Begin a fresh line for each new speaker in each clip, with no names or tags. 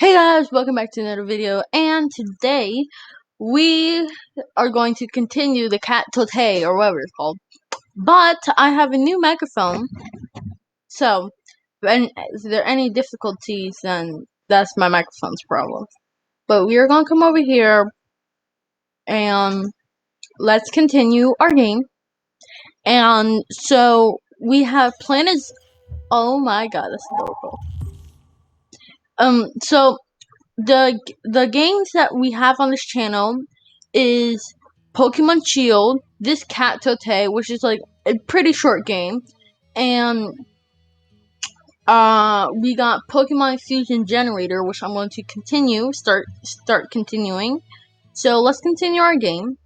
Hey guys, welcome back to another video, and today we are going to continue the Cateau or whatever it's called. But I have a new microphone, so if there are any difficulties, then that's my microphone's problem. But we are going to come over here and let's continue our game. And so we have planets. Oh my god, that's adorable. So the games that we have on this channel is Pokemon Shield, this Cateau, which is like a pretty short game, and we got Pokemon Fusion Generator, which I'm going to start continuing. So let's continue our game.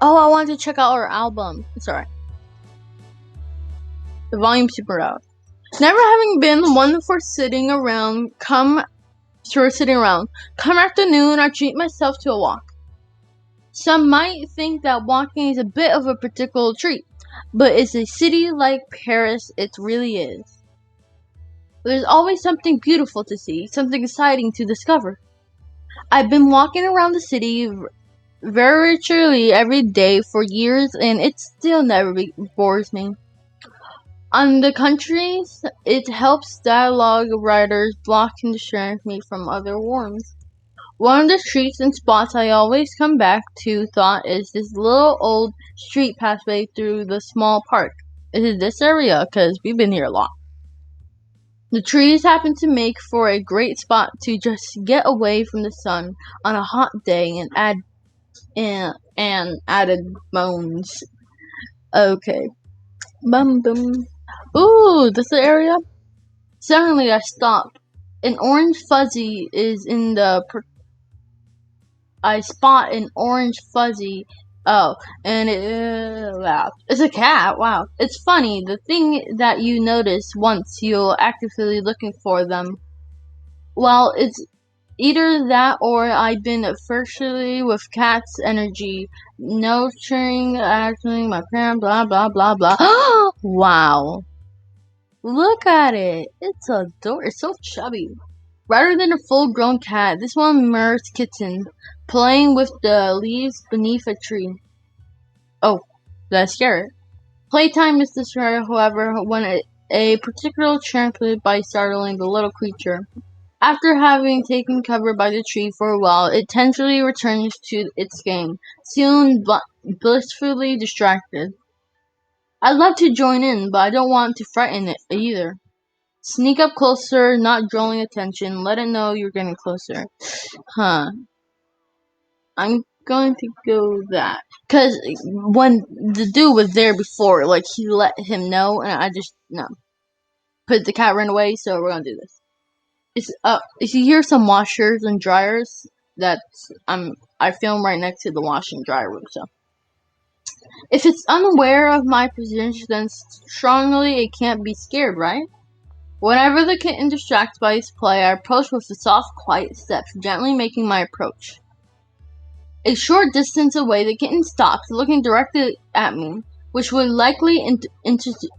Oh, I wanted to check out our album. It's alright. The volume's super loud. Never having been one for sitting around, come afternoon, I treat myself to a walk. Some might think that walking is a bit of a particular treat, but it's a city like Paris, it really is. There's always something beautiful to see, something exciting to discover. I've been walking around the city virtually every day for years, and it still never bores me. On the countries, it helps dialogue writers block and distract me from other worms. One of the streets and spots I always come back to thought is this little old street pathway through the small park. Is it this area? Because we've been here a lot. The trees happen to make for a great spot to just get away from the sun on a hot day and added bones. Okay. Bum bum. Ooh, this the area? Suddenly I stopped. An orange fuzzy is in the I spot an orange fuzzy. Oh, and wow. It's a cat. Wow. It's funny. The thing that you notice once you're actively looking for them. Well, it's either that or I've been officially with cat's energy. Nurturing, acting, my parent, blah, blah, blah, blah. Wow. Look at it. It's adorable. It's so chubby. Rather than a full-grown cat, this one mirrors kitten, playing with the leaves beneath a tree. Oh, that's scary. Playtime is destroyed, however, when a particular trampled by startling the little creature. After having taken cover by the tree for a while, it tenderly returns to its game, soon blissfully distracted. I'd love to join in, but I don't want to frighten it either. Sneak up closer, not drawing attention, let it know you're getting closer. Huh. I'm going to go that. Because when the dude was there before, like, he let him know, and I just, no. But the cat ran away, so we're gonna do this. If you hear some washers and dryers, I film right next to the wash and dry room, so. If it's unaware of my position, then strongly it can't be scared, right? Whenever the kitten distracts by its play, I approach with a soft, quiet steps, gently making my approach. A short distance away, the kitten stops, looking directly at me, which would likely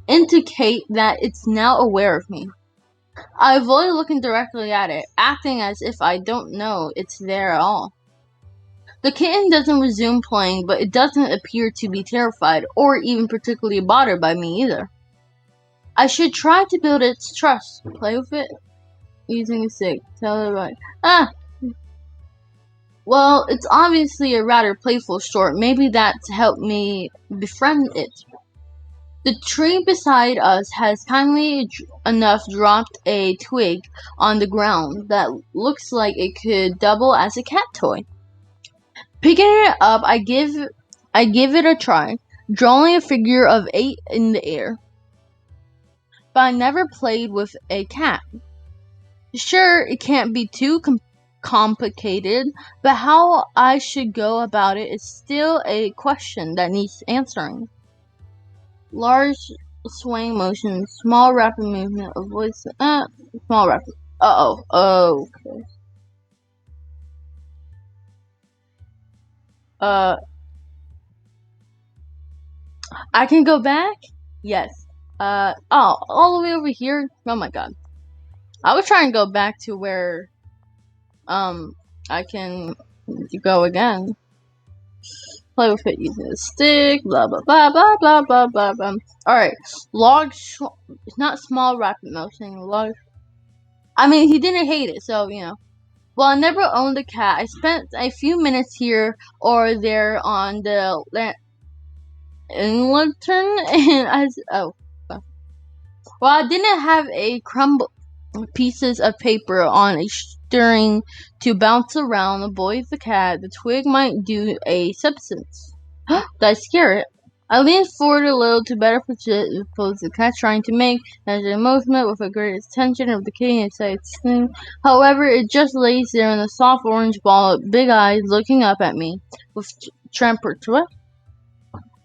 indicate that it's now aware of me. I avoid looking directly at it, acting as if I don't know it's there at all. The kitten doesn't resume playing, but it doesn't appear to be terrified or even particularly bothered by me either. I should try to build its trust. Play with it using a stick. Tell it right. Well, it's obviously a rather playful short. Maybe that's helped me befriend it. The tree beside us has kindly enough dropped a twig on the ground that looks like it could double as a cat toy. Picking it up, I give it a try, drawing a figure of 8 in the air. But I never played with a cat. Sure, it can't be too complicated, but how I should go about it is still a question that needs answering. Large swaying motion, small rapid movement of voice, small rapid, okay. I can go back? Yes. All the way over here? Oh my god. I was trying to go back to where I can go again. Play with it using a stick, blah blah blah blah blah blah blah blah. Alright, not small rapid motion, log. I mean, he didn't hate it, so, you know. Well, I never owned a cat. I spent a few minutes here or there on the lantern, and well, I didn't have a crumble pieces of paper on a string to bounce around. The boy the cat. The twig might do a substance. Did I scare it? I leaned forward a little to better pose the cat, trying to make as a movement with a great attention of the kitty inside its thing. However, it just lays there in a soft orange ball, big eyes looking up at me with tempered.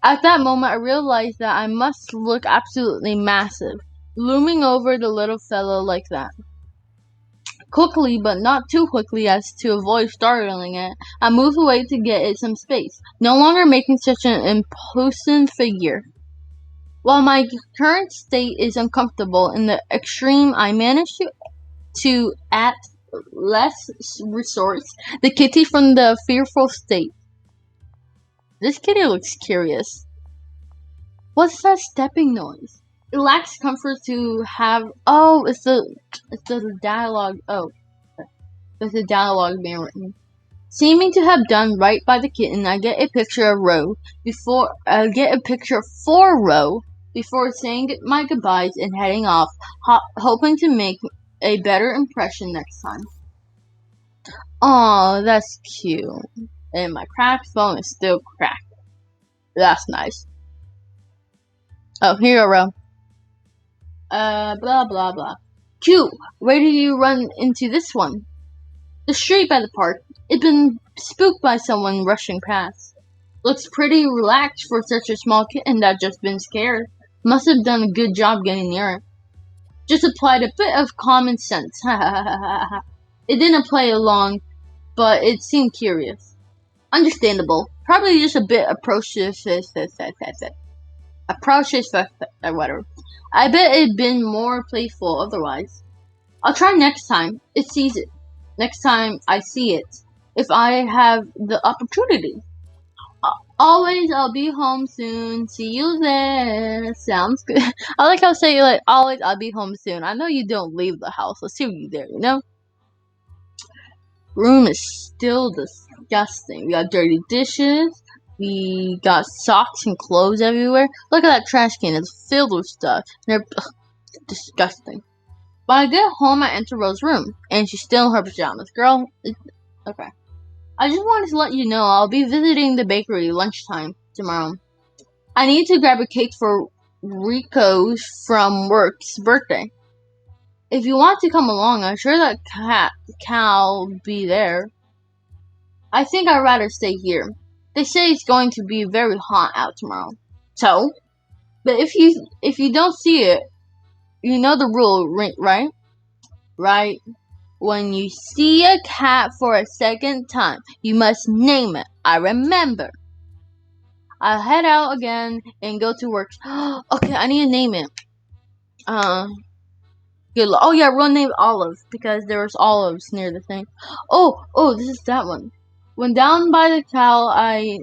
At that moment, I realized that I must look absolutely massive, looming over the little fellow like that. Quickly, but not too quickly as to avoid startling it, I moved away to get it some space, no longer making such an imposing figure. While my current state is uncomfortable in the extreme, I managed to at last resort, the kitty from the fearful state. This kitty looks curious. What's that stepping noise? It lacks comfort to have. Oh, it's the dialogue. Oh, there's the dialogue being written. Seeming to have done right by the kitten, I get a picture of Ro before. I get a picture for Ro before saying my goodbyes and heading off, hoping to make a better impression next time. Oh, that's cute. And my cracked phone is still cracked. That's nice. Oh, here you go, Ro. Blah blah blah. Cute. Where did you run into this one? The street by the park. It'd been spooked by someone rushing past. Looks pretty relaxed for such a small kitten that just been scared. Must have done a good job getting near it. Just applied a bit of common sense. It didn't play along, but it seemed curious. Understandable. Probably just a bit approaches whatever. I bet it'd been more playful otherwise. I'll try next time it sees it. Next time I see it. If I have the opportunity. Always, I'll be home soon. See you there. Sounds good. I like how I say, like, always, I'll be home soon. I know you don't leave the house. I'll see you there, you know? Room is still disgusting. We got dirty dishes. We got socks and clothes everywhere. Look at that trash can. It's filled with stuff. And they're disgusting. When I get home, I enter Rose's room. And she's still in her pajamas. Girl, okay. I just wanted to let you know I'll be visiting the bakery lunchtime tomorrow. I need to grab a cake for Rico from work's birthday. If you want to come along, I'm sure that Cal'll be there. I think I'd rather stay here. They say it's going to be very hot out tomorrow. So, but if you don't see it, you know the rule, right? Right. When you see a cat for a second time, you must name it. I remember. I'll head out again and go to work. Okay, I need to name it. Good luck. Oh yeah, we'll name Olive because there was olives near the thing. Oh, this is that one. When down by the cow, I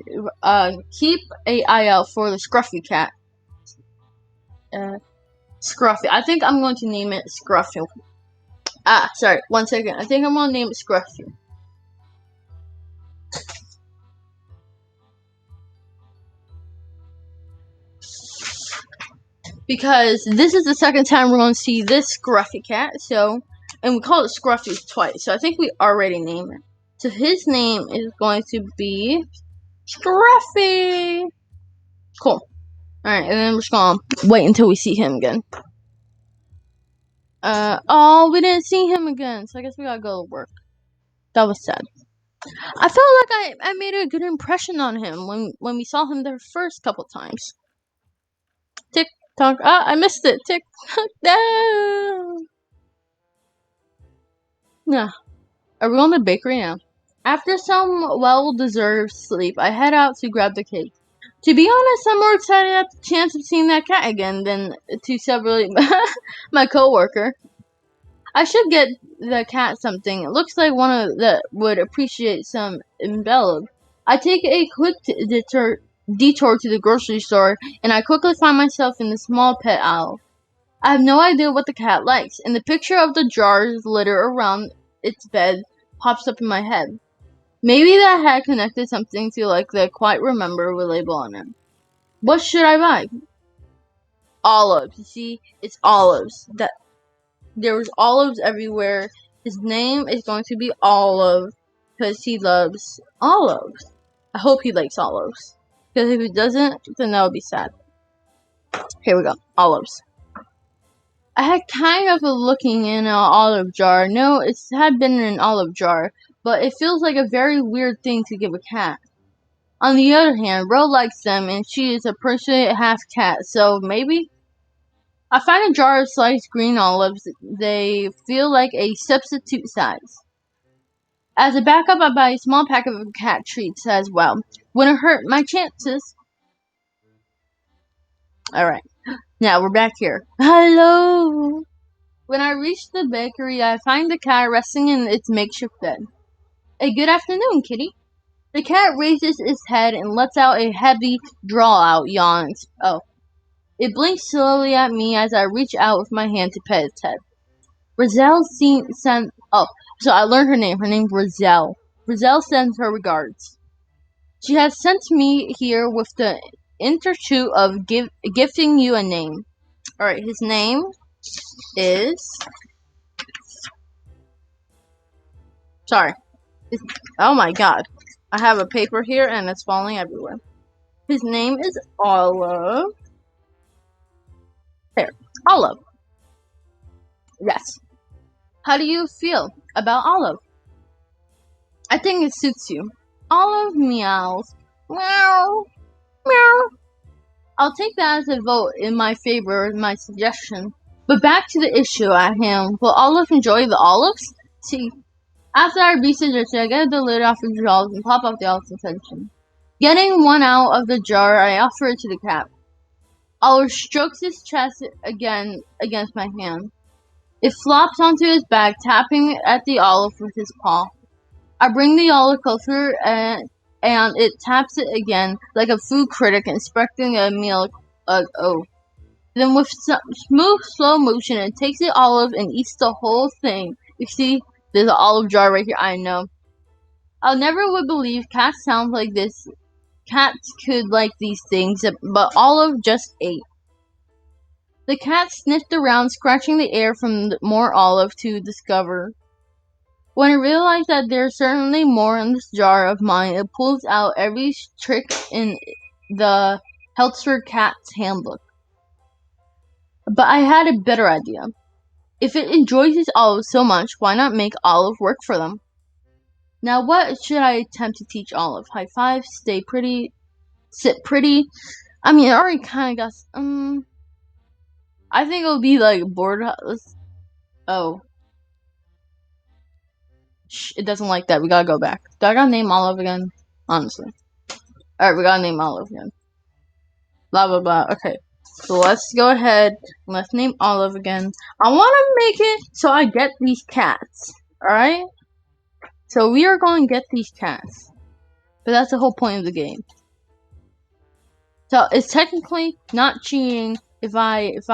keep an eye out for the Scruffy cat. Scruffy. I think I'm going to name it Scruffy. Sorry. 1 second. I think I'm going to name it Scruffy. Because this is the second time we're going to see this Scruffy cat, and we call it Scruffy twice, so I think we already named it. So his name is going to be Scruffy. Cool. Alright, and then we're just going to wait until we see him again. We didn't see him again, so I guess we gotta go to work. That was sad. I felt like I made a good impression on him when we saw him the first couple times. Tick tock. I missed it. Tick tock. No. Yeah. Are we going to the bakery now? After some well-deserved sleep, I head out to grab the cake. To be honest, I'm more excited at the chance of seeing that cat again than to celebrate my coworker. I should get the cat something. It looks like one of that would appreciate some envelope. I take a quick detour to the grocery store, and I quickly find myself in the small pet aisle. I have no idea what the cat likes, and the picture of the jars litter around its bed pops up in my head. Maybe that had connected something to like the quite remember with label on it. What should I buy? Olives. You see, it's olives. There was olives everywhere. His name is going to be Olive because he loves olives. I hope he likes olives. Because if he doesn't, then that would be sad. Here we go. Olives. I had kind of a looking in an olive jar. No, it had been in an olive jar, but it feels like a very weird thing to give a cat. On the other hand, Ro likes them, and she is a person half cat, so maybe? I find a jar of sliced green olives. They feel like a substitute size. As a backup, I buy a small pack of cat treats as well. Wouldn't hurt my chances. Alright, now we're back here. Hello! When I reach the bakery, I find the cat resting in its makeshift bed. A good afternoon, kitty. The cat raises its head and lets out a heavy, draw-out yawn. Oh. It blinks slowly at me as I reach out with my hand to pet its head. Roselle sends. Oh, so I learned her name. Her name's Roselle. Roselle sends her regards. She has sent me here with the intertune of gifting you a name. Alright, his name is. Sorry. Oh my god. I have a paper here and it's falling everywhere. His name is Olive. There. Olive. Yes. How do you feel about Olive? I think it suits you. Olive meows. Meow. Meow. I'll take that as a vote in my favor of my suggestion. But back to the issue at hand. Will Olive enjoy the olives? See, after I research it, I get the lid off the jar and pop off the olive's attention. Getting one out of the jar, I offer it to the cat. Olive strokes his chest again against my hand. It flops onto his back, tapping at the olive with his paw. I bring the olive closer and it taps it again, like a food critic inspecting a meal. Then with smooth, slow motion, it takes the olive and eats the whole thing. You see, there's an olive jar right here. I know. I never would believe cats sound like this. Cats could like these things, but Olive just ate. The cat sniffed around, scratching the air from more olive to discover. When it realized that there's certainly more in this jar of mine, it pulls out every trick in the Heltzford Cat's handbook. But I had a better idea. If it enjoys its olives so much, why not make Olive work for them? Now what should I attempt to teach Olive? High five, stay pretty, sit pretty. I mean, I already kind of got, I think it'll be like board. Oh. It doesn't like that. We gotta go back. Do I gotta name Olive again? Honestly. Alright, we gotta name Olive again. Blah, blah, blah. Okay. So let's go ahead. Let's name Olive again. I wanna make it so I get these cats. Alright? So we are going to get these cats. But that's the whole point of the game. So it's technically not cheating if it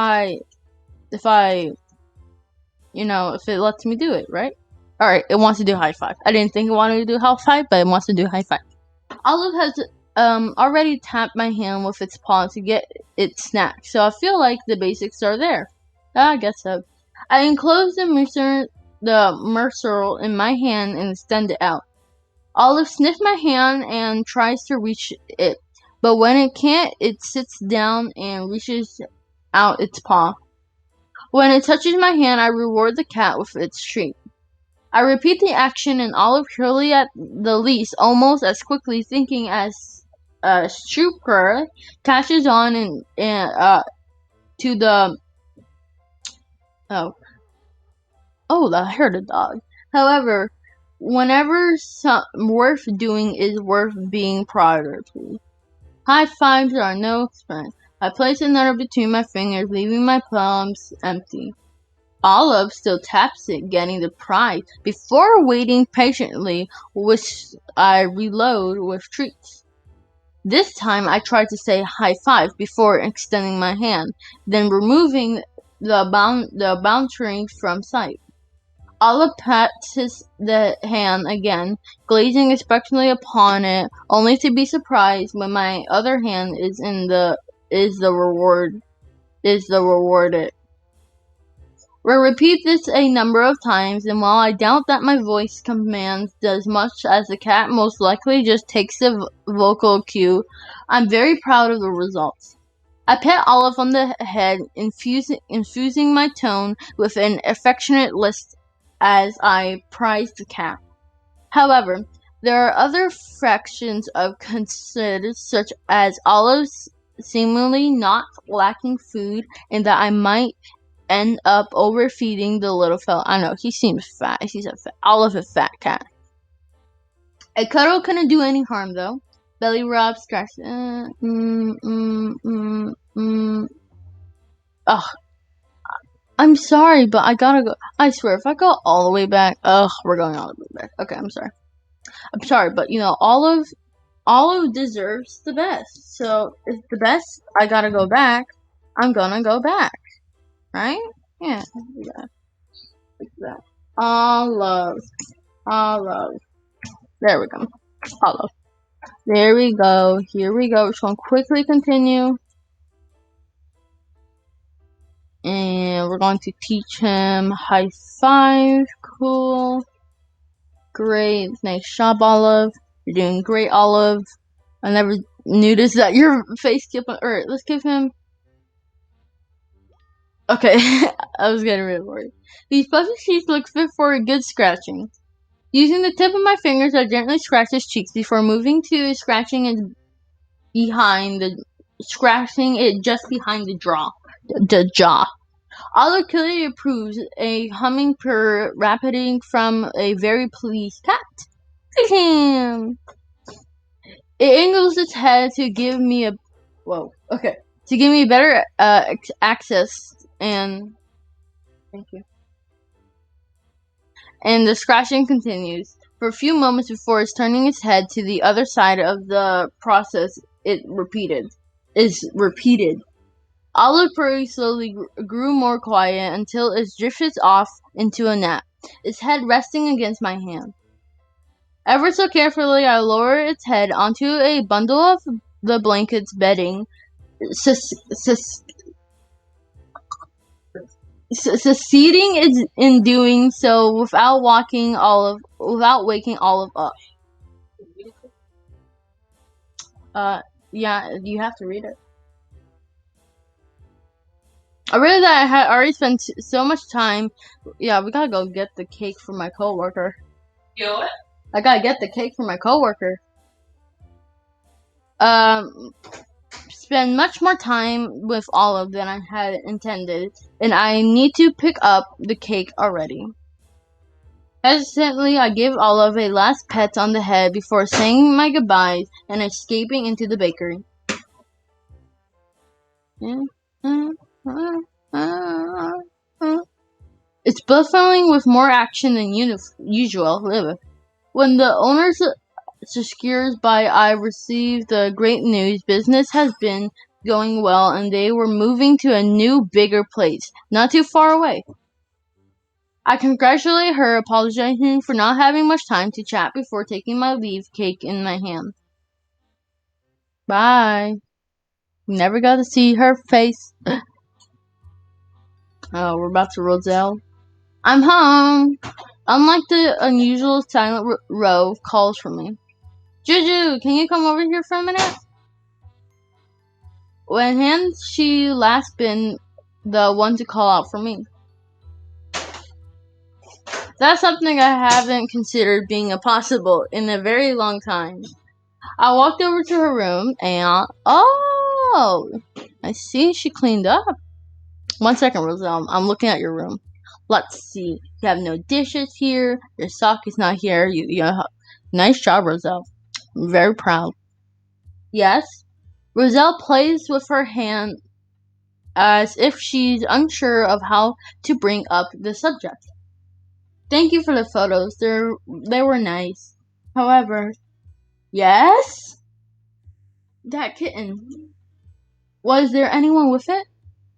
lets me do it, right? Alright, it wants to do high five. I didn't think it wanted to do high five, but it wants to do high five. Olive has already tapped my hand with its paw to get its snack, so I feel like the basics are there. I guess so. I enclose the Mercer in my hand and extend it out. Olive sniffs my hand and tries to reach it, but when it can't, it sits down and reaches out its paw. When it touches my hand, I reward the cat with its treat. I repeat the action and Olive surely at the least almost as quickly, thinking as Strooper catches on and to the I heard a dog. However, whenever worth doing is worth being proud of. High fives are no expense. I place another between my fingers, leaving my palms empty. Olive still taps it, getting the prize, before waiting patiently which I reload with treats. This time I try to say high five before extending my hand, then removing the boundary from sight. Olive pats the hand again, glazing expectantly upon it, only to be surprised when my other hand is the rewarded. We repeat this a number of times, and while I doubt that my voice commands as much as the cat most likely just takes the vocal cue, I'm very proud of the results. I pat Olive on the head, infusing my tone with an affectionate list as I prize the cat. However, there are other fractions of concern, such as Olive's seemingly not lacking food, and that I might end up overfeeding the little fella. I know, he seems fat. Olive a fat cat. A cuddle couldn't do any harm, though. Belly rub, scratch. Ugh. I'm sorry, but I gotta go. I swear, if I go all the way back, we're going all the way back. Okay, I'm sorry. I'm sorry, but Olive deserves the best. So if the best, I gotta go back. I'm gonna go back, right? Yeah. Olive. There we go. Olive. There we go. Here we go. We're just gonna quickly continue. And we're going to teach him high five. Cool. Great. Nice job, Olive. You're doing great, Olive. I never noticed that your face kept on. Alright, let's give him. Okay, I was getting rid of it. These puffy cheeks look fit for a good scratching. Using the tip of my fingers, I gently scratch his cheeks before moving to scratching it just behind the jaw. Olive clearly approves, a humming purr rapiding from a very pleased cat. Him. It angles its head to give me better access, and thank you. And the scratching continues for a few moments before it's turning its head to the other side of the process. Is repeated. Olive very slowly grew more quiet until it drifted off into a nap, its head resting against my hand. Ever so carefully, I lower its head onto a bundle of the blanket's bedding, succeeding in doing so without waking Olive up. Yeah, you have to read it. I read that I had already spent so much time. Yeah, we gotta go get the cake for my coworker. You know what? I gotta get the cake for my coworker. Spend much more time with Olive than I had intended, and I need to pick up the cake already. Hesitantly, I give Olive a last pet on the head before saying my goodbyes and escaping into the bakery. It's bustling with more action than usual. When the owners secures by I received the great news. Business has been going well, and they were moving to a new, bigger place, not too far away. I congratulate her, apologizing for not having much time to chat before taking my leave, cake in my hand. Bye. Never got to see her face. Oh, we're about to Roselle. I'm home. Unlike the unusual silent row of calls from me. Juju, can you come over here for a minute? When had she last been the one to call out for me? That's something I haven't considered being possible in a very long time. I walked over to her room and I see she cleaned up. 1 second, Roselle. I'm looking at your room. Let's see. You have no dishes here. Your sock is not here. Nice job, Roselle. I'm very proud. Yes? Roselle plays with her hand as if she's unsure of how to bring up the subject. Thank you for the photos. They were nice. However, yes? That kitten. Was there anyone with it?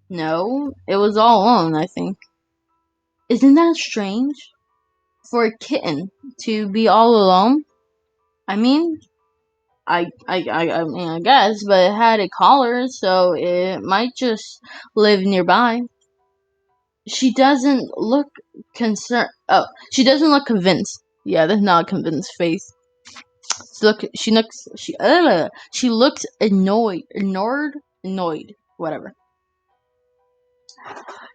No, it was all alone, I think. Isn't that strange? For a kitten to be all alone? I mean, I guess, but it had a collar, so it might just live nearby. She doesn't look concerned. Oh, she doesn't look convinced. Yeah, that's not a convinced face. She looks annoyed, whatever.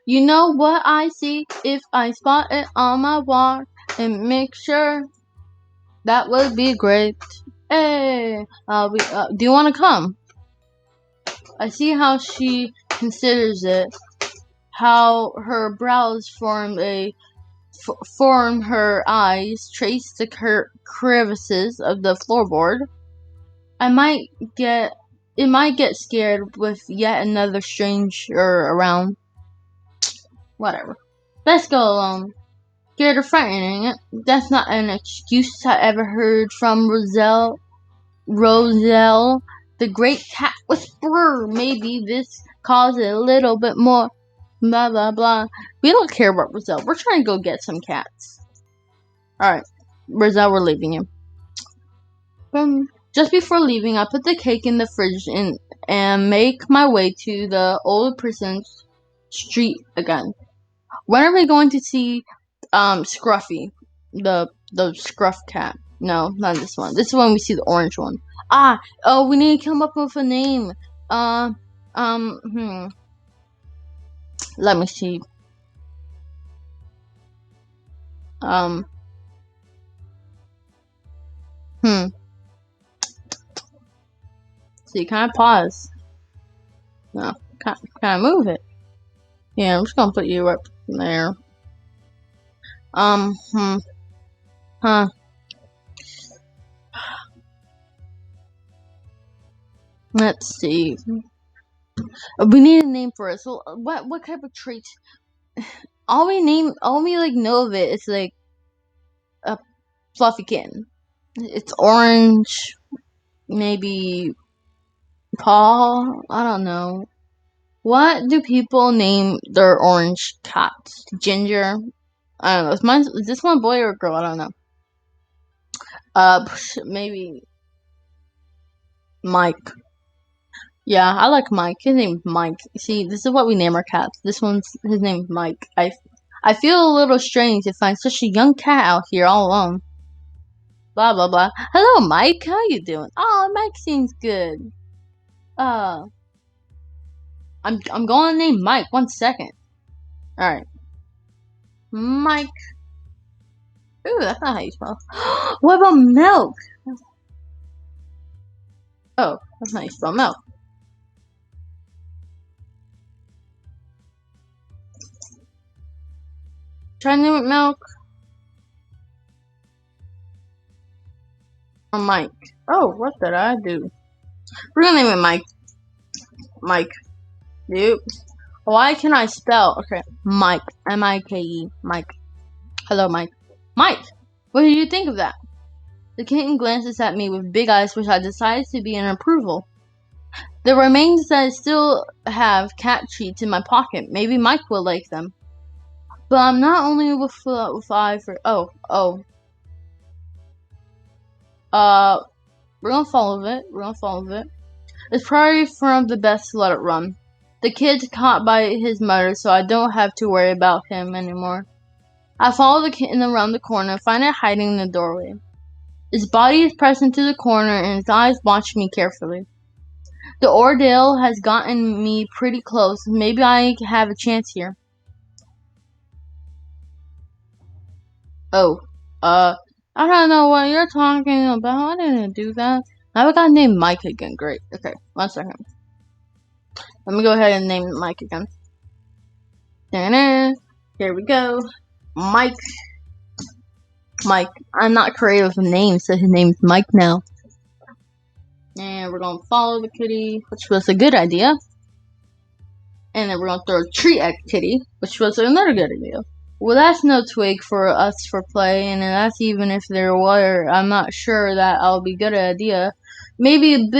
You know what I see if I spot it on my walk and make sure that would be great. Hey, do you want to come? I see how she considers it, how her brows form her eyes, trace the crevices of the floorboard. It might get scared with yet another stranger around. Whatever. Let's go alone. Scared or frightening it. That's not an excuse I ever heard from Roselle, the great cat whisperer. Maybe this caused it a little bit more. Blah blah blah. We don't care about Roselle. We're trying to go get some cats. Alright. Roselle, we're leaving you. Just before leaving, I put the cake in the fridge and make my way to the old person's street again. When are we going to see Scruffy? The scruff cat. No, not this one. This is when we see the orange one. We need to come up with a name. Let me see. See, can I pause? No, can I move it? Yeah, I'm just gonna put you up there. Let's see. We need a name for it. So, what type of trait? All we know of it is like a fluffy kitten. It's orange, maybe paw. I don't know. What do people name their orange cats? Ginger. I don't know. Is this one boy or a girl? I don't know. Maybe Mike. Yeah, I like Mike. His name's Mike. See, this is what we name our cats. His name's Mike. I feel a little strange to find such a young cat out here all alone. Blah blah blah. Hello, Mike. How you doing? Oh, Mike seems good. I'm going to name Mike. 1 second. All right, Mike. Ooh, that's not how you spell. What about milk? Oh, that's not how you spell milk. Try to name it milk. Or Mike. Oh, what did I do? We're gonna name it Mike. Mike. Yep. Why can I spell? Okay, Mike. M-I-K-E. Mike. Hello, Mike. Mike! What do you think of that? The kitten glances at me with big eyes, which I decided to be in approval. The remains that I still have cat treats in my pocket. Maybe Mike will like them. But I'm not only with eye for. We're gonna follow it. It's probably from the best to let it run. The kid's caught by his mother, so I don't have to worry about him anymore. I follow the kitten around the corner and find it hiding in the doorway. Its body is pressed into the corner and its eyes watch me carefully. The ordeal has gotten me pretty close. Maybe I have a chance here. I don't know what you're talking about. I didn't do that. Now I got named Mike again. Great. Okay, 1 second. Let me go ahead and name Mike again. Da-da. Here we go. Mike. I'm not creative with names, so his name's Mike now. And we're gonna follow the kitty, which was a good idea. and then we're gonna throw a tree at Kitty, which was another good idea. Well, that's no twig for us for play, and that's even if there were. I'm not sure that I'll be good idea. Maybe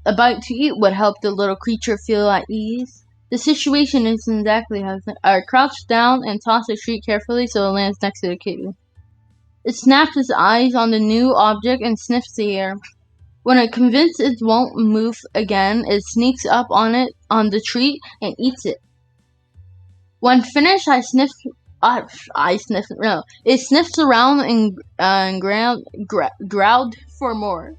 a bite to eat would help the little creature feel at ease. The situation isn't exactly how I crouch down and toss the treat carefully so it lands next to the kitty. It snaps its eyes on the new object and sniffs the air. When it convinced it won't move again, it sneaks up on it on the treat and eats it. When finished, I sniff. I sniff. No, it sniffs around and growled for more.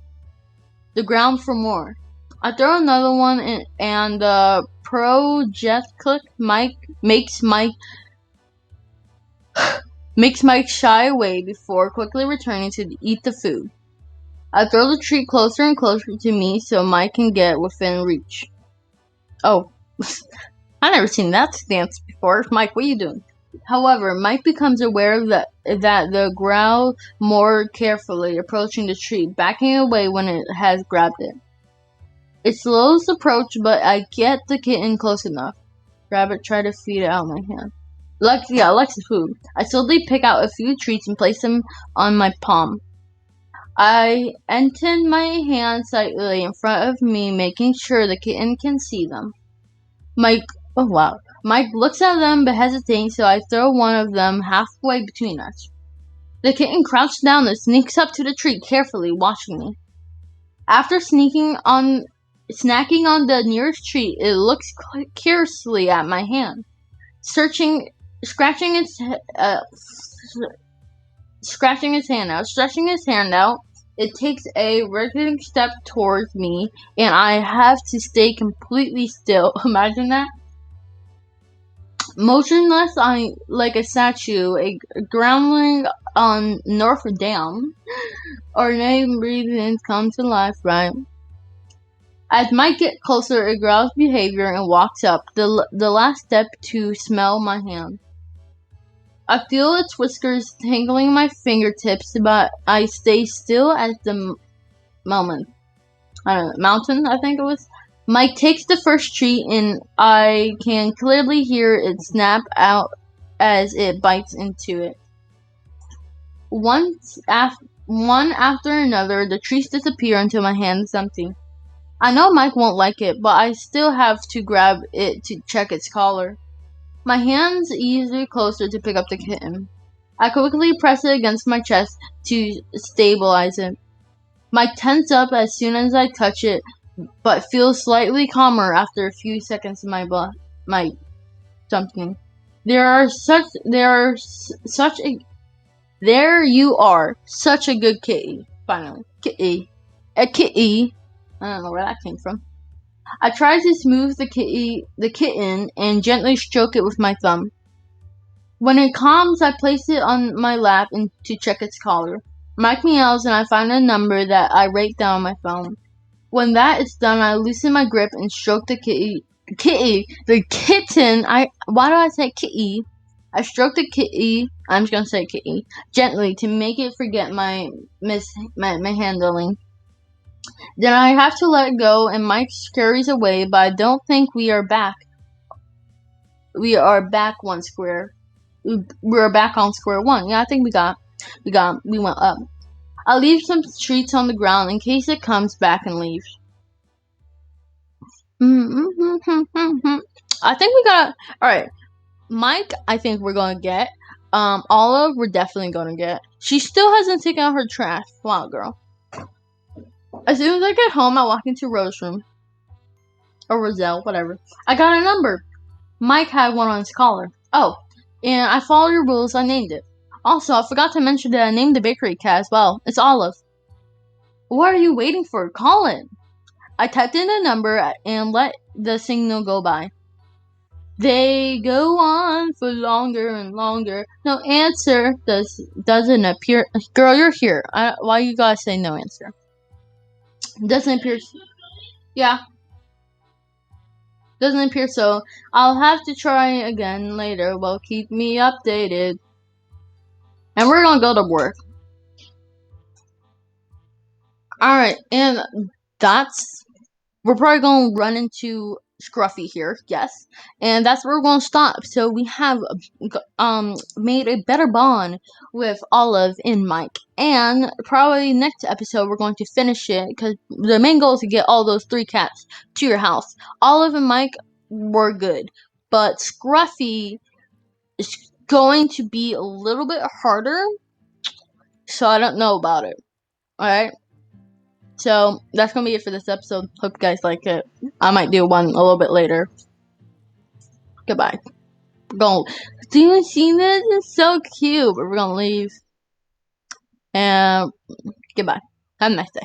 The ground for more. I throw another one in, and the projectile makes Mike shy away before quickly returning to eat the food. I throw the treat closer and closer to me so Mike can get within reach. Oh, I never seen that dance before. Mike, what are you doing? However, Mike becomes aware that the growl more carefully, approaching the tree, backing away when it has grabbed it. It slows approach, but I get the kitten close enough. Grab it, try to feed it out of my hand. I like the food. I slowly pick out a few treats and place them on my palm. I intent my hand slightly in front of me, making sure the kitten can see them. Mike, oh wow. Mike looks at them but hesitates, so I throw one of them halfway between us. The kitten crouches down and sneaks up to the tree, carefully watching me. After snacking on the nearest tree, it looks curiously at my hand, scratching its hand out, stretching its hand out. It takes a wriggling step towards me, and I have to stay completely still. Imagine that. Motionless, like a statue, a groundling on Notre Dame. Our name breathing come to life, right? As Mike gets closer, it growls behavior and walks up, the last step to smell my hand. I feel its whiskers tangling my fingertips, but I stay still at the moment. Mountain, I think it was. Mike takes the first treat, and I can clearly hear it snap out as it bites into it. One after another, the treats disappear until my hand is empty. I know Mike won't like it, but I still have to grab it to check its collar. My hands ease closer to pick up the kitten. I quickly press it against my chest to stabilize it. Mike tense up as soon as I touch it, but feels slightly calmer after a few seconds of my something. There you are, such a good kitty. Finally, a kitty. I don't know where that came from. I try to smooth the kitten, and gently stroke it with my thumb. When it calms, I place it on my lap and to check its collar. Mike meows, and I find a number that I write down on my phone. When that is done, I loosen my grip and stroke the the kitten. Why do I say kitty? I stroke the kitty. I'm just gonna say kitty gently to make it forget my handling. Then I have to let go, and Mike scurries away. But I don't think we are back. We are back we're back on square one. Yeah, I think we went up. I'll leave some treats on the ground in case it comes back and leaves. I think we got. Alright. Mike, I think we're gonna get. Olive, we're definitely gonna get. She still hasn't taken out her trash. Wow, girl. As soon as I get home, I walk into Rose's room. Or Roselle, whatever. I got a number. Mike had one on his collar. Oh, and I followed your rules, I named it. Also, I forgot to mention that I named the bakery cat as well. It's Olive. What are you waiting for? Call it. I typed in the number and let the signal go by. They go on for longer and longer. No answer doesn't appear. Girl, you're here. Why you gotta say no answer? Doesn't appear. Yeah. Doesn't appear so. I'll have to try again later. Well, keep me updated. And we're gonna go to work. Alright, and we're probably gonna run into Scruffy here, yes, and that's where we're gonna stop. So we have made a better bond with Olive and Mike, and probably next episode we're going to finish it because the main goal is to get all those 3 cats to your house. Olive and Mike were good, but Scruffy is going to be a little bit harder, so I don't know about it. All right. So that's gonna be it for this episode. Hope you guys like it. I might do one a little bit later. Goodbye. We're gonna do you see this? It's so cute. But we're gonna leave. And goodbye. Have a nice day.